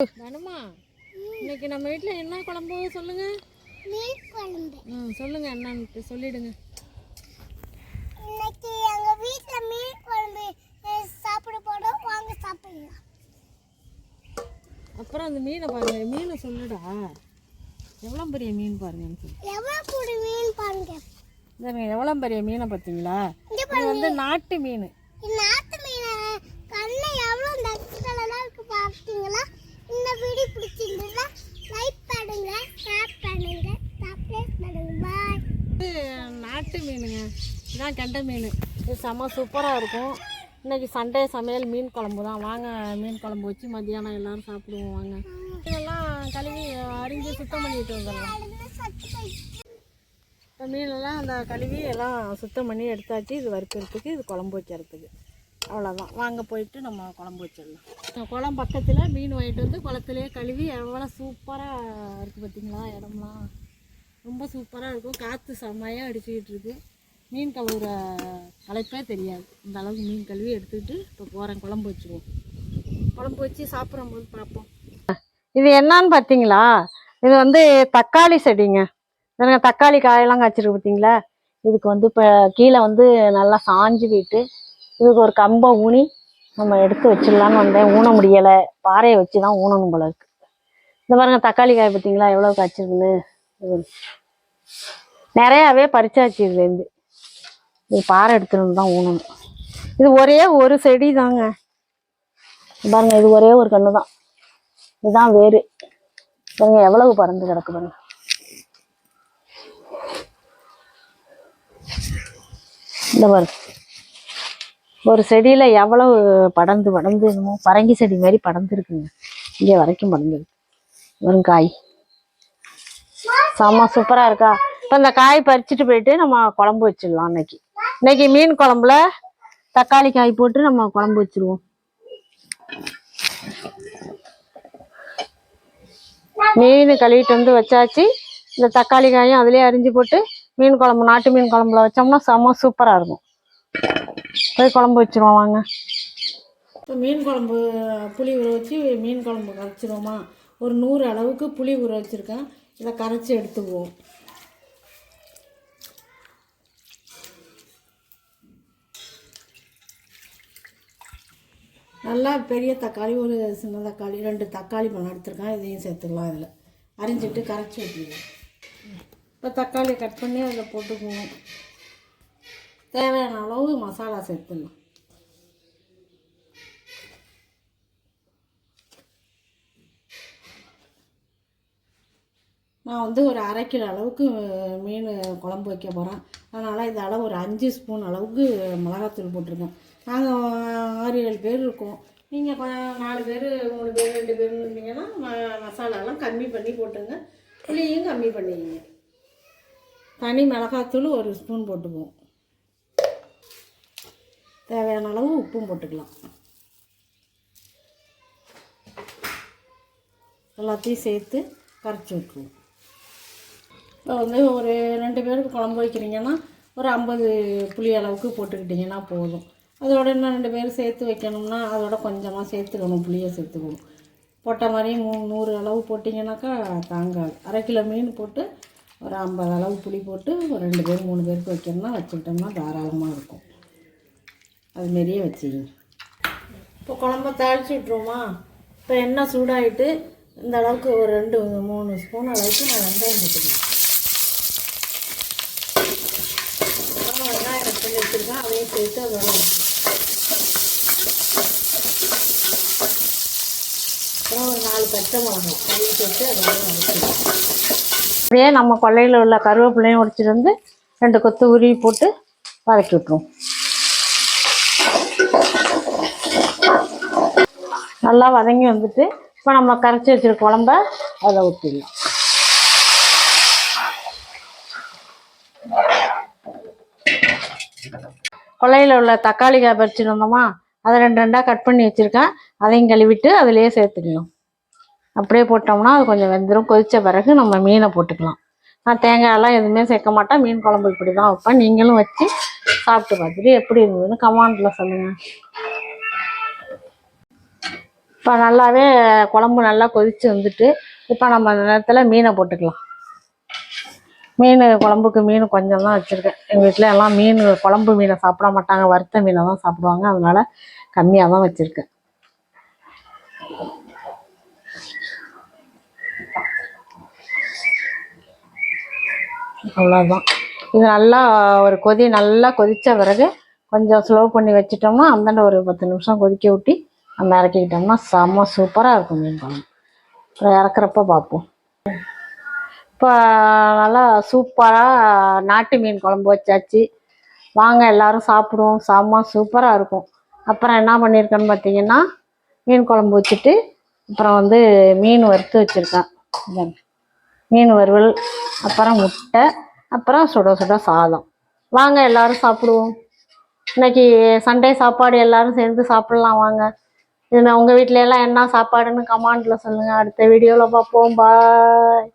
தனமா இன்னைக்கு நம்ம வீட்டில் என்ன குழம்பு சொல்லுங்க? மீன் குழம்பு. சொல்லுங்க என்னன்னு சொல்லிடுங்க. இன்னைக்கு எங்க வீட்டில் மீன் குழம்பு சாப்பிட போறோம், வாங்க சாப்பிடலாம். அப்புறம் அந்த மீனை பாருங்க, மீனை சொல்லுடா, எவ்வளோ பெரிய மீன் பாருங்க. எவ்வளோ பெரிய மீன் பாருங்க. எவ்வளோ பெரிய மீனை பார்த்தீங்களா? இது வந்து நாட்டு மீன். நாட்டு மீனை கண்ணை எவ்வளோ நச்சுக்கலெல்லாம் இருக்கு பார்த்தீங்களா? இந்த வீடியோ பிடிச்சிருந்தா லைக் பண்ணுங்க, ஷேர் பண்ணுங்க, சப்ஸ்கிரைப் பண்ணுங்க. பாய். இது நாட்டு மீனுங்க, இதான் கெண்டை மீன். இது செம்ம சூப்பராக இருக்கும். இன்னைக்கு சண்டே சமையல் மீன் குழம்பு தான். வாங்க மீன் குழம்பு வச்சு மத்தியானம் எல்லோரும் சாப்பிடுவோம். வாங்க. இதெல்லாம் கழுவி அரிஞ்சு சுத்தம் பண்ணிட்டு வந்துடலாம். இப்போ மீனெல்லாம் அந்த கழுவி எல்லாம் சுத்தம் பண்ணி எடுத்தாச்சு. இது வறுக்கிறதுக்கு, இது குழம்பு வைக்கிறதுக்கு, அவ்வளோதான். வாங்க போயிட்டு நம்ம குழம்பு வச்சிடலாம். குளம் பக்கத்தில் மீன் வாங்கிட்டு வந்து குளத்துலேயே கழுவி எவ்வளோ சூப்பராக இருக்குது பார்த்தீங்களா? இடம்லாம் ரொம்ப சூப்பராக இருக்கும். காற்று செம்மையாக அடிச்சுக்கிட்டு இருக்குது. மீன் கழுவுற களைப்பே தெரியாது. இந்த அளவுக்கு மீன் கழுவி எடுத்துக்கிட்டு இப்போ போகிறேன். குழம்பு வச்சுருவோம். குழம்பு வச்சு சாப்பிட்றம்போது பார்ப்போம். இது என்னான்னு பார்த்தீங்களா? இது வந்து தக்காளி செடிங்க. தக்காளி காயெல்லாம் காய்ச்சிருக்கு பார்த்தீங்களா? இதுக்கு வந்து இப்போ கீழே வந்து நல்லா சாஞ்சு போயிட்டு இதுக்கு ஒரு கம்பை ஊனி நம்ம எடுத்து வச்சிடலான்னு வந்தேன். ஊன முடியலை, பாறையை வச்சு தான் ஊனணும் போல இருக்கு. இந்த பாருங்க தக்காளி காய் பார்த்தீங்களா எவ்வளோ காய்ச்சிருக்குன்னு. நிறையாவே பறிச்சாச்சு. இதுலேருந்து இது பாறை எடுத்துகிட்டு தான் ஊனணும். இது ஒரே ஒரு செடி தாங்க பாருங்க. இது ஒரே ஒரு கன்று தான். இதுதான் வேறு பாருங்க, எவ்வளவு பறந்து கிடக்கு பாருங்க. இந்த பாருங்க, ஒரு செடியில் எவ்வளவு படர்ந்து என்னமோ பரங்கி செடி மாதிரி படர்ந்துருக்குங்க. இங்கே வரைக்கும் படர்ந்துருக்கு. வரும் காய் செம்ம சூப்பராக இருக்கா? இப்போ இந்த காய் பறிச்சுட்டு போயிட்டு நம்ம குழம்பு வச்சிடலாம். இன்னைக்கு மீன் குழம்புல தக்காளி காய் போட்டு நம்ம குழம்பு வச்சிருவோம். மீன் கழுவிட்டு வந்து வச்சாச்சு. இந்த தக்காளி காயும் அதுலேயே அரிஞ்சு போட்டு மீன் குழம்பு, நாட்டு மீன் குழம்புல வச்சோம்னா செம்ம சூப்பராக இருக்கும். போய் குழம்பு வச்சுருவோம் வாங்க. இப்போ மீன் குழம்பு புளி ஊற வச்சு மீன் குழம்பு கரைச்சிருவோமா? ஒரு 100 அளவுக்கு புளி ஊற வச்சுருக்கேன். இதை கரைச்சி எடுத்துக்குவோம். நல்லா பெரிய தக்காளி, ஒரு சின்ன தக்காளி, 2 தக்காளி பழம் எடுத்துருக்கேன். இதையும் சேர்த்துக்கலாம். இதில் அரிஞ்சிட்டு கரைச்சி ஊற்றிடுவோம். இப்போ தக்காளியை கட் பண்ணி அதில் போட்டுக்குவோம். தேவையான அளவு மசாலா சேர்த்துடலாம். நான் வந்து ஒரு 1/2 கிலோ அளவுக்கு மீன் குழம்பு வைக்க போகிறேன். அதனால் இதால் ஒரு 5 ஸ்பூன் அளவுக்கு மிளகாத்தூள் போட்டிருக்கேன். நாங்கள் 6-7 பேர் இருக்கோம். நீங்கள் 4 பேர் 3 பேர் 2 பேர் இருந்தீங்கன்னா மசாலாலாம் கம்மி பண்ணி போட்டுங்க. புளியும் கம்மி பண்ணிங்க. தனி மிளகாத்தூள் 1 ஸ்பூன் போட்டுக்குவோம். தேவையான அளவு உப்பும் போட்டுக்கலாம். எல்லாத்தையும் சேர்த்து கரைச்சி விட்டுருவோம். இப்போ வந்து ஒரு 2 பேருக்கு குழம்பு வைக்கிறீங்கன்னா ஒரு 50 புளி அளவுக்கு போட்டுக்கிட்டிங்கன்னா போதும். அதோட இன்னும் 2 பேர் சேர்த்து வைக்கணும்னா அதோட கொஞ்சமாக சேர்த்துக்கணும். புளியை சேர்த்துக்கணும். போட்ட மாதிரியும் 100 அளவு போட்டிங்கனாக்கா தாங்காது. 1/2 கிலோ மீன் போட்டு ஒரு 50 அளவு புளி போட்டு ஒரு 2 பேர் 3 பேருக்கு வைக்கணும்னா வச்சுக்கிட்டோம்னா தாராளமாக இருக்கும். அதுமாரியே வச்சுக்கிங்க. இப்போ குழம்ப தாளித்து விட்ருவோமா? இப்போ எண்ணெய் சூடாகிட்டு இந்த அளவுக்கு ஒரு 2-3 ஸ்பூன் அளவுக்கு நான் வெங்காயம் போட்டுக்கிறேன். அப்புறம் வெங்காயம் கட் பண்ணி வச்சுருக்கேன். அதையும் சேர்த்து அதோட அப்புறம் ஒரு 4 பச்சை மிளகாய் அதையும் சேர்த்து அதோட வதக்கிடுவோம். அப்படியே நம்ம கொல்லையில் உள்ள கருவேப்பிலையும் உடைச்சிட்டு வந்து 2 கொத்து உருவி போட்டு வதக்கி விட்ருவோம். நல்லா வதங்கி வந்துட்டு இப்போ நம்ம கரைச்சி வச்சிருக்க குழம்ப அதில் ஊற்றிடலாம். கொல்லையில் உள்ள தக்காளி காய் பறிச்சுட்டு வந்தோமா? அதை 2 கட் பண்ணி வச்சுருக்கேன். அதையும் கழுவிட்டு அதிலேயே சேர்த்துக்கலாம். அப்படியே போட்டோம்னா அது கொஞ்சம் வெந்துடும். கொதித்த பிறகு நம்ம மீனை போட்டுக்கலாம். நான் தேங்காயெல்லாம் எதுவுமே சேர்க்க மாட்டேன். மீன் குழம்பு இப்படி தான் வைப்பேன். நீங்களும் வச்சு சாப்பிட்டு பார்த்துட்டு எப்படி இருந்ததுன்னு கமெண்ட்டில் சொல்லுங்கள். இப்போ நல்லாவே குழம்பு நல்லா கொதித்து வந்துட்டு இப்போ நம்ம அந்த நேரத்தில் மீனை போட்டுக்கலாம். மீன் குழம்புக்கு மீன் கொஞ்சம் தான் வச்சுருக்கேன். எங்கள் வீட்டில் எல்லாம் மீன் குழம்பு மீனை சாப்பிட மாட்டாங்க, வறுத்த மீனை தான் சாப்பிடுவாங்க. அதனால் கம்மியாக தான் வச்சுருக்கேன். அவ்வளோதான். இது நல்லா ஒரு கொதி நல்லா கொதித்த பிறகு கொஞ்சம் ஸ்லோ பண்ணி வச்சிட்டோம்னா அந்தாண்ட ஒரு 10 நிமிஷம் கொதிக்க விட்டு நம்ம இறக்கிக்கிட்டோம்னா செம்ம சூப்பராக இருக்கும் மீன் குழம்பு. அப்புறம் இறக்குறப்ப பார்ப்போம். இப்போ நல்லா சூப்பராக நாட்டு மீன் குழம்பு வச்சாச்சு. வாங்க எல்லோரும் சாப்பிடுவோம். செம்ம சூப்பராக இருக்கும். அப்புறம் என்ன பண்ணியிருக்கேன்னு பார்த்தீங்கன்னா, மீன் குழம்பு வச்சுட்டு அப்புறம் வந்து மீன் வறுத்து வச்சுருக்கேன். மீன் வறுவல், அப்புறம் முட்டை, அப்புறம் சுட சுட சாதம். வாங்க எல்லோரும் சாப்பிடுவோம். இன்றைக்கி சண்டே சாப்பாடு எல்லோரும் சேர்ந்து சாப்பிட்லாம் வாங்க. இது உங்கள் வீட்டில எல்லாம் என்ன சாப்பாடுன்னு கமெண்டில் சொல்லுங்கள். அடுத்த வீடியோவில் பார்ப்போம். பாய்.